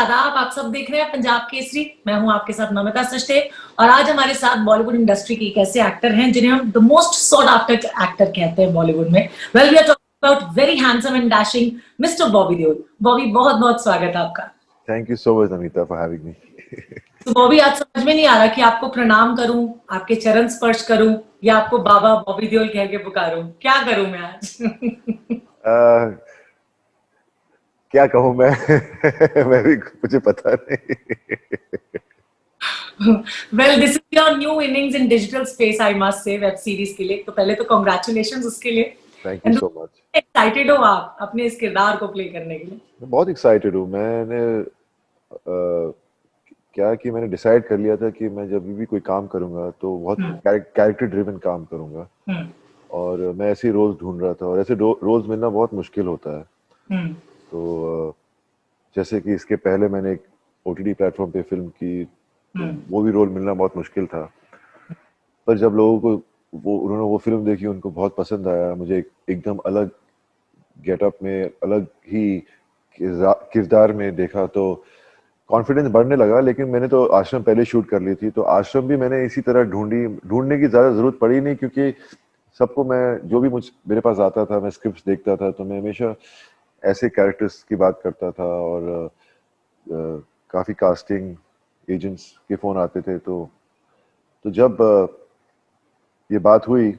आदाब। आप सब देख रहे हैं पंजाब केसरी। मैं हूं आपके साथ नमिता सचदेव और आज हमारे साथ बॉलीवुड इंडस्ट्री के एक ऐसे एक्टर हैं जिन्हें हम the most sought after actor कहते हैं बॉलीवुड में। Well we are talking about very handsome and dashing mister Bobby Deol. Bobby, बहुत बहुत स्वागत है आपका। Thank you so much, Namita, for having me. तो बॉबी, आज समझ में नहीं आ रहा कि आपको प्रणाम करूं, आपके चरण स्पर्श करूं या आपको बाबा बॉबी देओल कह के पुकारूं। क्या करूं मैं आज? uh, क्या कहूँ मैं मैं भी मुझे पता नहीं। Well, this is your new innings in digital space, I must say, web series के लिए। तो पहले तो congratulations उसके लिए। Thank you so much. Excited हो आप अपने इस किरदार को प्ले करने के लिए? मैं बहुत एक्साइटेड हूँ। मैंने क्या कि मैंने डिसाइड कर लिया था कि मैं जब भी कोई काम करूँगा तो बहुत कैरेक्टर ड्रिवन काम करूँगा और मैं ऐसे रोल्स ढूंढ रहा था और ऐसे रोल्स मिलना बहुत मुश्किल होता है। तो जैसे कि इसके पहले मैंने एक OTT प्लेटफॉर्म पे फिल्म की, तो वो भी रोल मिलना बहुत मुश्किल था। पर जब लोगों को उन्होंने वो फिल्म देखी, उनको बहुत पसंद आया। मुझे एकदम अलग गेटअप में, अलग ही किरदार में देखा तो कॉन्फिडेंस बढ़ने लगा। लेकिन मैंने तो आश्रम पहले शूट कर ली थी, तो आश्रम भी मैंने इसी तरह ढूंढने की ज्यादा जरूरत पड़ी नहीं, क्योंकि सबको मैं जो भी मेरे पास आता था, मैं स्क्रिप्ट देखता था, तो मैं हमेशा ऐसे कैरेक्टर्स की बात करता था और काफी कास्टिंग एजेंट्स के फोन आते थे। तो जब ये बात हुई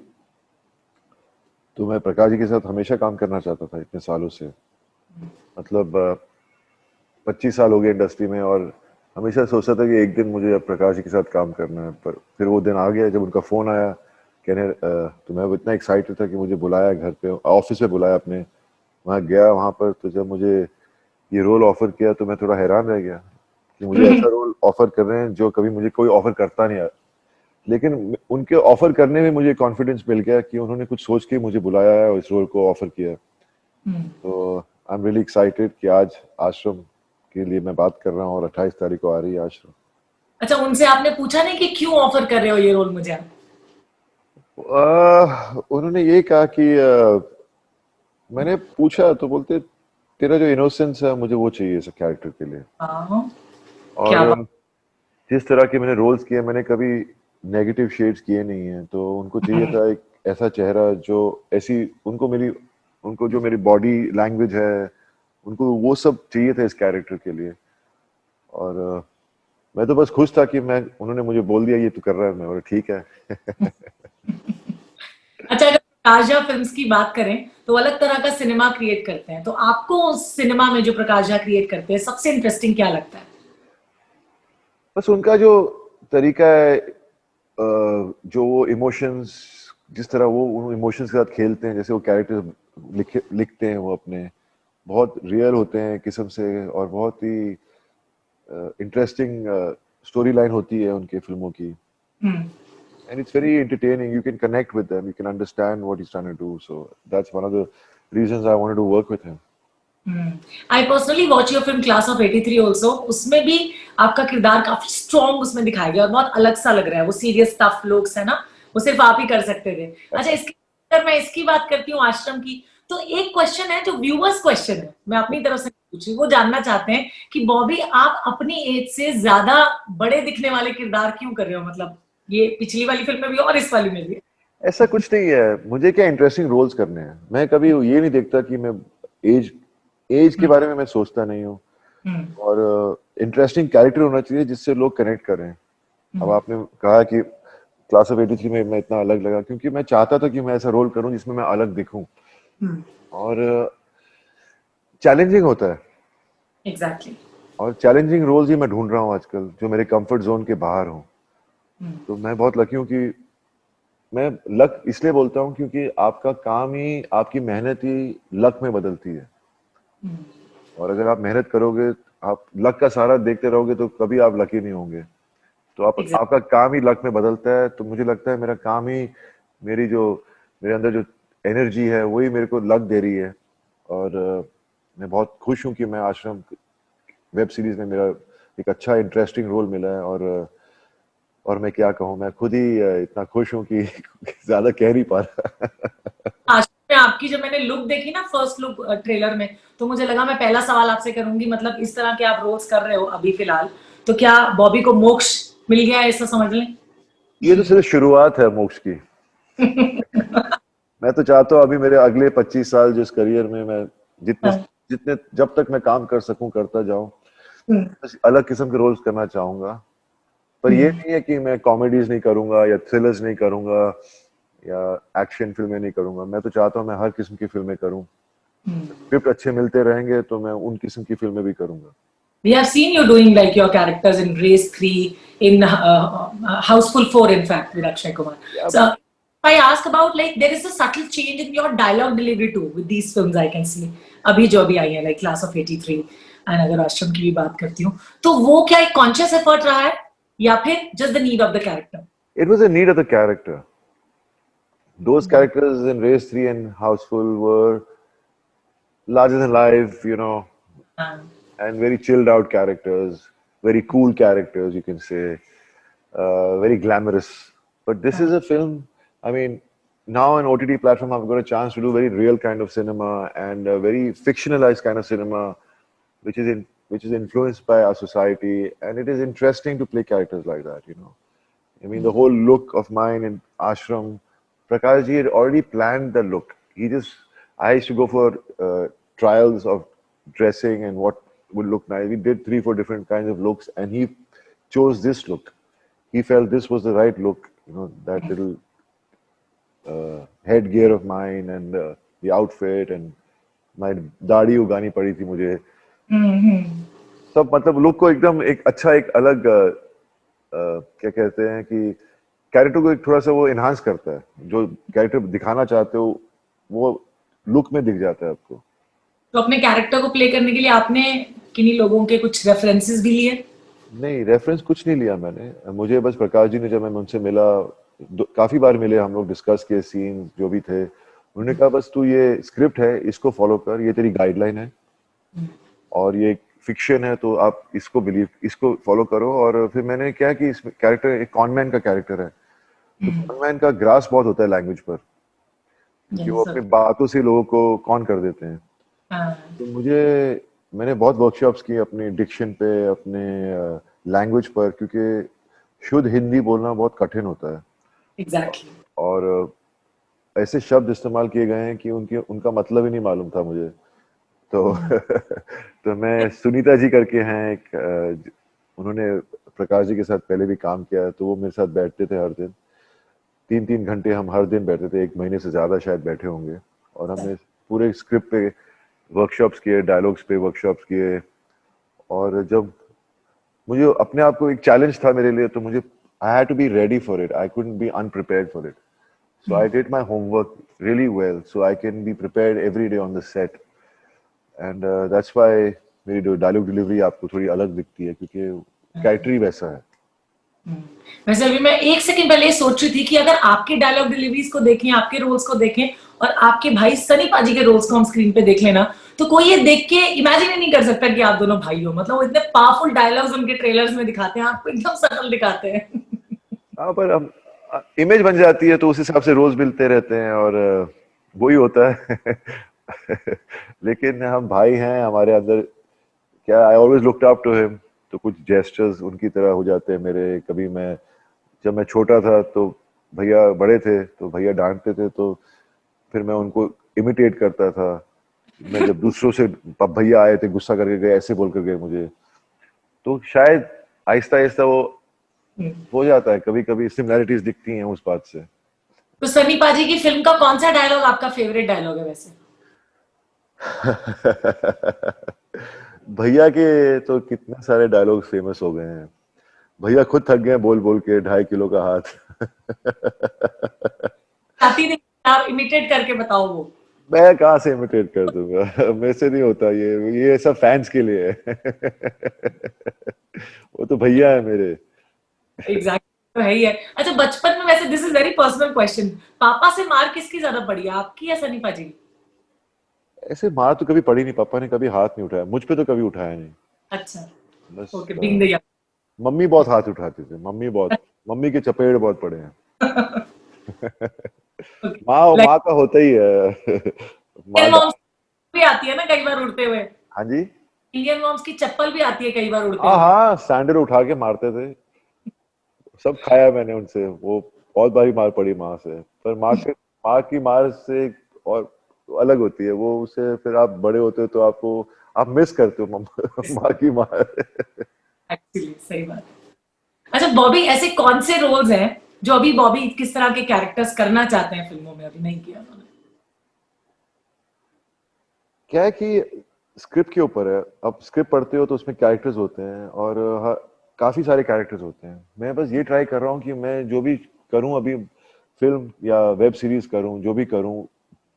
तो मैं प्रकाश जी के साथ हमेशा काम करना चाहता था इतने सालों से। मतलब 25 साल हो गए इंडस्ट्री में और हमेशा सोचता था कि एक दिन मुझे अब प्रकाश जी के साथ काम करना है। पर फिर वो दिन आ गया जब उनका फोन आया कहने, तो मैं इतना एक्साइटेड था कि मुझे बुलाया घर पे, ऑफिस में बुलाया अपने। वहाँ गया, वहाँ पर तो जब मुझे ये रोल ऑफर किया तो मैं थोड़ा हैरान रह गया कि मुझे ऐसा रोल ऑफर कर रहे हैं जो कभी मुझे कोई ऑफर करता नहीं है। लेकिन उनके ऑफर करने में मुझे कॉन्फिडेंस मिल गया कि उन्होंने कुछ सोच के मुझे बुलाया है और इस रोल को ऑफर किया। तो आई एम रियली एक्साइटेड कि आज आश्रम के लिए मैं बात कर रहा हूँ और 28 तारीख को आ रही है आश्रम। अच्छा, उनसे आपने पूछा नहीं कि क्यों ऑफर कर रहे हो ये रोल मुझे? उन्होंने ये कहा कि मैंने पूछा तो बोलते तेरा जो इनोसेंस है मुझे वो चाहिए इस कैरेक्टर के लिए। क्या और जिस तरह के मैंने रोल्स किए, मैंने कभी नेगेटिव शेड्स किए नहीं हैं, तो उनको चाहिए था एक ऐसा चेहरा जो ऐसी उनको जो मेरी बॉडी लैंग्वेज है, उनको वो सब चाहिए था इस कैरेक्टर के लिए। और मैं तो बस खुश था कि उन्होंने मुझे बोल दिया ये तू कर रहा है, मैं बोला ठीक है। अच्छा, अगर प्रकाश झा फिल्म्स की बात करें तो अलग तरह का सिनेमा क्रिएट करते हैं, तो आपको उस सिनेमा में जो प्रकाश झा क्रिएट करते हैं सबसे इंटरेस्टिंग क्या लगता है? बस उनका जो तरीका है, जो वो इमोशंस, जिस तरह वो उन इमोशंस के साथ खेलते हैं, जैसे वो कैरेक्टर लिखते हैं, वो अपने बहुत रियल होते हैं किस्म से और बहुत ही इंटरेस्टिंग स्टोरी लाइन होती है उनके फिल्मों की। And it's very entertaining. You can connect with them. You can understand what he's trying to do. So that's one of the reasons I wanted to work with him. I personally watch your film Class of 83 also. उसमें भी आपका किरदार काफी strong उसमें दिखाया गया और बहुत अलग सा लग रहा है। वो सीरियस टफ लोग है ना, वो सिर्फ आप ही कर सकते थे। अच्छा, अगर मैं इसकी बात करती हूँ आश्रम की, तो एक क्वेश्चन है जो व्यूअर्स क्वेश्चन है, मैं अपनी तरफ से पूछी। वो जानना चाहते हैं कि बॉबी, आप अपनी एज से ज्यादा बड़े दिखने वाले किरदार क्यों कर रहे हो? मतलब ये पिछली वाली फिल्म में भी और इस वाली में भी। ऐसा कुछ नहीं है, मुझे क्या इंटरेस्टिंग रोल्स करने हैं। मैं कभी ये नहीं देखता कि मैं एज के बारे में मैं सोचता नहीं हूँ। और इंटरेस्टिंग कैरेक्टर होना चाहिए जिससे लोग कनेक्ट करें। अब आपने कहा कि क्लास ऑफ 83 में मैं इतना अलग लगा, क्योंकि मैं चाहता था कि मैं ऐसा रोल करूं जिसमें मैं अलग दिखूं और चैलेंजिंग होता है। एग्जैक्टली। और चैलेंजिंग रोल्स ही मैं ढूंढ रहा हूँ आजकल, जो मेरे कंफर्ट जोन के बाहर हो। तो मैं बहुत लकी हूँ कि मैं लक इसलिए बोलता हूँ क्योंकि आपका काम ही, आपकी मेहनत ही लक में बदलती है। और अगर आप मेहनत करोगे, आप लक का सहारा देखते रहोगे, तो कभी आप लकी नहीं होंगे। तो आपका काम ही लक में बदलता है। तो मुझे लगता है मेरा काम ही, मेरे अंदर जो एनर्जी है वही मेरे को लक दे रही है। और मैं बहुत खुश हूँ कि मैं आश्रम वेब सीरीज में मेरा एक अच्छा इंटरेस्टिंग रोल मिला है। और मैं क्या कहूँ, मैं खुद ही इतना खुश हूँ कि ज्यादा कह नहीं पा रहा। आश्रम में आपकी जब मैंने लुक देखी ना, फर्स्ट लुक ट्रेलर में, तो मुझे लगा मैं पहला सवाल आपसे करूंगी, मतलब इस तरह के आप रोल्स कर रहे हो अभी फिलहाल, तो क्या बॉबी को मोक्ष मिल गया है, ऐसा समझ लें? ये तो सिर्फ शुरुआत है मोक्ष की। मैं तो चाहता हूँ अभी मेरे अगले 25 साल जिस करियर में मैं जितने जितने जब तक मैं काम कर सकूं करता जाऊं, बस अलग किस्म के रोल्स करना चाहूंगा। पर ये नहीं है कि मैं कॉमेडीज नहीं करूंगा या थ्रिलर्स नहीं करूंगा या एक्शन फिल्में नहीं करूंगा। मैं तो चाहता हूँ मैं हर किस्म की फिल्में करूं। स्क्रिप्ट अच्छे मिलते रहेंगे तो मैं उन किस्म की फिल्में भी करूंगा। We have seen you doing like your characters in Race 3, in Houseful 4, in fact, with Akshay Kumar. या So, if I ask about, like, there is a subtle change in your dialogue delivery too with these films, I can see. अभी जो भी आई है, like Class of 83, and अगर आश्रम की भी बात करती हूँ, तो वो क्या एक conscious effort रहा है, या फिर just the need of the character? It was a need of the character. Those characters in Race 3 and Houseful were larger than life, you know, and very chilled out characters, very cool characters, you can say, very glamorous. But this is a film, I mean, now on OTT platform, I've got a chance to do very real kind of cinema and a very fictionalized kind of cinema, which is influenced by our society, and it is interesting to play characters like that, you know. I mean, the whole look of mine in Ashram, Prakash ji had already planned the look. I used to go for trials of dressing and what would look nice. We did 3, 4 different kinds of looks, and he chose this look. He felt this was the right look, you know, that little headgear of mine and the outfit and my दाढ़ी उगानी पड़ी थी मुझे। सब मतलब look को एकदम एक अच्छा एक अलग क्या कहते हैं कि कैरेक्टर को एक थोड़ा सा वो एनहांस करता है। जो कैरेक्टर दिखाना चाहते हो वो लुक में दिख जाता है आपको। तो अपने कैरेक्टर को प्ले करने के लिए आपने किन्हीं लोगों के कुछ रेफरेंसेस भी लिए? नहीं, रेफरेंस कुछ नहीं लिया मैंने। मुझे बस प्रकाश जी ने, जब मैं उनसे मिला, काफी बार मिले, हम लोग डिस्कस किए सीन जो भी थे। उन्होंने कहा बस तू ये स्क्रिप्ट है इसको फॉलो कर, ये तेरी गाइडलाइन है और ये फिक्शन है तो आप इसको फॉलो करो। और फिर मैंने क्या कि इस कैरेक्टर एक कॉनमैन का कैरेक्टर है, तो कॉनमैन का ग्रास बहुत होता है लैंग्वेज पर, क्योंकि वो अपनी बातों से लोगों को कॉन कर देते हैं। तो मैंने बहुत वर्कशॉप्स की अपने डिक्शन पे, अपने लैंग्वेज पर, क्योंकि शुद्ध हिंदी बोलना बहुत कठिन होता है। Exactly. और ऐसे शब्द इस्तेमाल किए गए हैं कि उनका मतलब ही नहीं मालूम था मुझे। तो तो मैं, सुनीता जी करके हैं एक, उन्होंने प्रकाश जी के साथ पहले भी काम किया है, तो वो मेरे साथ बैठते थे हर दिन। 3-3 घंटे हम हर दिन बैठते थे, 1 महीने से ज्यादा शायद बैठे होंगे। और हमने पूरे स्क्रिप्ट पे वर्कशॉप्स किए, डायलॉग्स पे वर्कशॉप्स किए। और जब मुझे अपने आप को एक चैलेंज था मेरे लिए, तो मुझे I had to be ready for it, I couldn't be unprepared for it. So I did my homework really well so I can be prepared every day on the set. And that's why मेरी dialogue delivery आपको थोड़ी अलग दिखती है, क्योंकि character ही वैसा है। वैसे अभी मैं एक सेकंड पहले सोच रही थी कि अगर आपके डायलॉग डिलीवरीज को देखें, आपके रोल्स को देखें और आपके भाई सनी पाजी के रोल्स को हम स्क्रीन पे देख लेना, तो कोई ये देख के इमेजिन ही नहीं कर सकता कि आप दोनों भाई हो। मतलब वो इतने पावरफुल डायलॉग्स उनके ट्रेलर्स में दिखाते हैं, आपको एकदम सटल दिखाते हैं। हाँ, पर अब इमेज बन जाती है तो उस हिसाब से रोज मिलते रहते हैं और वही होता है। लेकिन हम भाई हैं, हमारे अंदर क्या, I always looked up to him, तो कुछ जेस्चर्स उनकी तरह हो जाते हैं मेरे। कभी जब मैं छोटा था तो भैया बड़े थे तो भैया डांटते थे, तो फिर मैं उनको इमिटेट करता था। मैं जब दूसरों से, भैया आए थे गुस्सा करके गए, ऐसे बोल कर गए मुझे, तो शायद आहिस्ता आहिस्ता वो हो जाता है। कभी कभी सिमिलैरिटीज दिखती हैं उस बात से। तो सनी पाजी की फिल्म का कौन सा डायलॉग आपका फेवरेट डायलॉग है वैसे? भैया के तो कितने सारे डायलॉग फेमस हो गए हैं। भैया खुद थक गए बोल बोल के, 2.5 किलो का हाथ। आती नहीं, आप इमिटेट करके बताओ वो। मैं कहाँ से इमिटेट कर दूंगा। मेरे से नहीं होता ये सब फैंस के लिए है। वो तो भैया है मेरे। एग्जैक्टली, तो है ही है। अच्छा, बचपन में वैसे, this is very personal question, पापा से मार किसकी ज्यादा पड़ी है, आपकी या सनी पाजी की? ऐसे मार तो कभी पड़ी नहीं, पापा ने कभी हाथ नहीं उठाया मुझ पे, तो कभी उठाया नहीं। अच्छा, बस ओके, बीइंग द मम्मी बहुत हाथ उठाती थी। मम्मी के चपेट बहुत पड़े हैं। ओके, माँ लाइक माँ का होता ही है। माँ मॉम भी भी आती है ना कई बार उड़ते हुए। हाँ जी, इंडियन मॉम्स की चप्पल भी आती है कई बार उड़ते हाँ हुए। हाँ, सैंडल उठा के मारते थे, सब खाया मैंने उनसे, वो बहुत बारी मार पड़ी माँ से, पर माँ की मार से और अलग होती है वो, उसे फिर आप बड़े होते हो तो आपको आप मिस करते हो माँ की मार। एक्चुअली सही बात है। अच्छा बॉबी, ऐसे कौन से रोल्स हैं जो अभी बॉबी किस तरह के कैरेक्टर्स करना चाहते हैं फिल्मों में, अभी नहीं किया उन्होंने? क्या है कि स्क्रिप्ट के ऊपर है, अब स्क्रिप्ट पढ़ते हो तो उसमें कैरेक्टर्स होते हैं और काफी सारे कैरेक्टर्स होते हैं। मैं बस ये ट्राई कर रहा हूँ कि मैं जो भी करूँ अभी, फिल्म या वेब सीरीज करूँ, जो भी करूँ,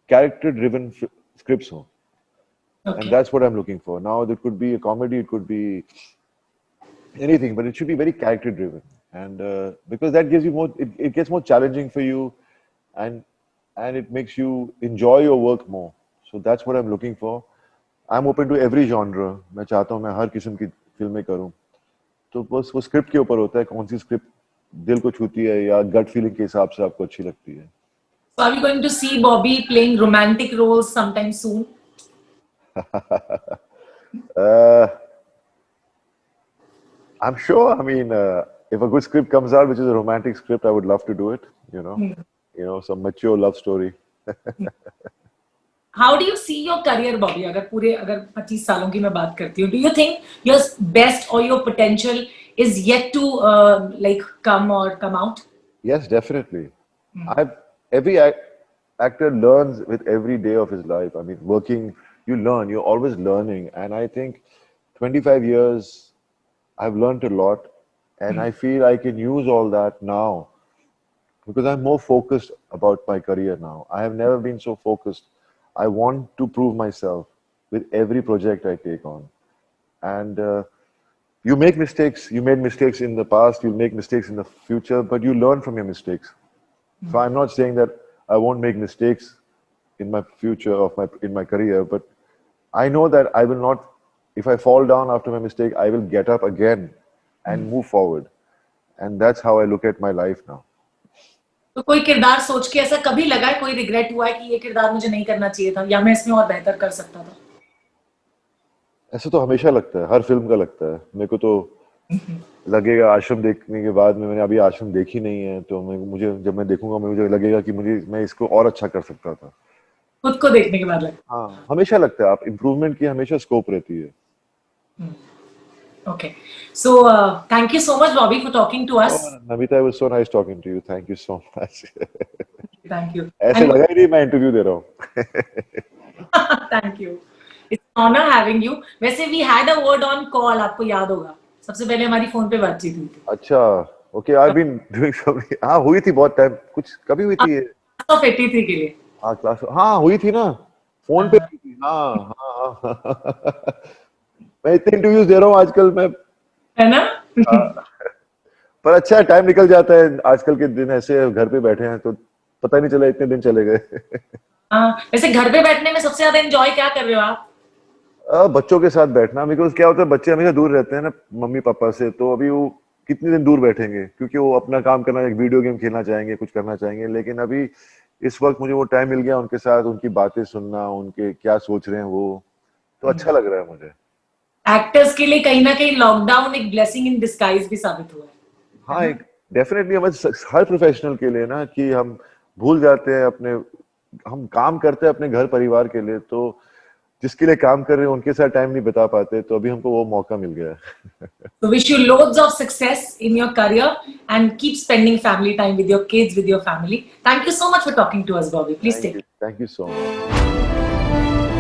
कैरेक्टर ड्रिवन स्क्रिप्ट्स हो, and okay. that's what I'm looking for now. It could be a comedy, it could be anything, but it should be very character driven, and because that gives you more, it gets more challenging for you, and it makes you enjoy your work more. So that's what I'm looking for. I'm open to every genre. मैं चाहता हूँ मैं हर किस्म की फिल्में करूँ, तो बस वो स्क्रिप्ट के ऊपर होता है, कौन सी स्क्रिप्ट दिल को छूती है या गट फीलिंग के हिसाब से आपको अच्छी लगती है। So are we going to see Bobby playing romantic roles sometime soon? uh, I'm sure. I mean, if a good script comes out, which is a romantic script, I would love to do it. Some mature love story. How do you see your career, Bobby? अगर 25 सालों की मैं बात करती हूँ, do you think your best or your potential is yet to like come out? Yes, definitely. I've every actor learns with every day of his life. I mean, working, you learn. You're always learning, and I think 25 years, I've learned a lot, and I feel I can use all that now because I'm more focused about my career now. I have never been so focused. I want to prove myself with every project I take on, and you make mistakes. You made mistakes in the past. You'll make mistakes in the future, but you learn from your mistakes. So I'm not saying that I won't make mistakes in my future in my career, but I know that I will not. If I fall down after my mistake, I will get up again and move forward, and that's how I look at my life now. तो कोई किरदार सोच के ऐसा कभी लगा है, कोई रिग्रेट हुआ है कि ये किरदार मुझे नहीं करना चाहिए था या मैं इसमें और बेहतर कर सकता था? ऐसा तो हमेशा लगता है, हर फिल्म का लगता है मेरे को तो। लगेगा आश्रम देखने के बाद में, मैंने अभी आश्रम देखी नहीं है, तो मुझे जब मैं देखूंगा मुझे लगेगा कि मैं इसको और अच्छा कर सकता था। खुद को देखने के बाद लगता हाँ, हमेशा लगता है, आप इम्प्रूवमेंट की हमेशा स्कोप रहती है। है। Okay. So thank you so much, Bobby, for talking to us. Oh, Namita, it was so nice talking to you. Thank you so much. Thank you. ऐसे लगा ही नहीं मैं इंटरव्यू दे रहा हूँ। Thank you. It's an honor having you. वैसे we had a word on call, आपको याद होगा, सबसे पहले हमारी फोन पे बातचीत हुई थी। अच्छा, okay, I been doing something. हाँ, हुई थी बहुत टाइम, कुछ कभी हुई थी ये? ऑफ 83 के लिए। हाँ, क्लास, हाँ हुई थी ना, फोन पे हुई थी। हाँ हाँ हाँ। मैं इतने इंटरव्यूज दे रहा हूँ आजकल मैं, है ना? पर अच्छा है, टाइम निकल जाता है। आजकल के दिन ऐसे घर पे बैठे हैं तो पता ही नहीं चला इतने दिन चले गए। हाँ, वैसे घर पे बैठने में सबसे ज्यादा एंजॉय क्या कर रहे हो आप? बच्चों के साथ बैठना, बिकॉज क्या होता है, बच्चे हमेशा दूर रहते हैं ना मम्मी पापा से, तो अभी वो कितने दिन दूर बैठेंगे, क्योंकि वो अपना काम करना, एक वीडियो गेम खेलना चाहेंगे, कुछ करना चाहेंगे। लेकिन अभी इस वक्त मुझे वो टाइम मिल गया उनके साथ, उनकी बातें सुनना, उनके क्या सोच रहे हैं वो, तो अच्छा लग रहा है मुझे। एक्टर्स के लिए कहीं ना कहीं लॉकडाउन एक ब्लेसिंग इन डिस्गाइज भी साबित हुआ है। हाँ, एक डेफिनेटली हर प्रोफेशनल के लिए ना, कि हम भूल जाते हैं अपने, हम काम करते हैं अपने घर परिवार के लिए, तो जिसके लिए काम कर रहे हैं उनके साथ टाइम नहीं बिता पाते, तो अभी हमको वो मौका मिल गया है। So wish you loads of success in your career and keep spending family time with your kids, with your family. Thank you so much for talking to us, Bobby. Please take care. Thank you so much.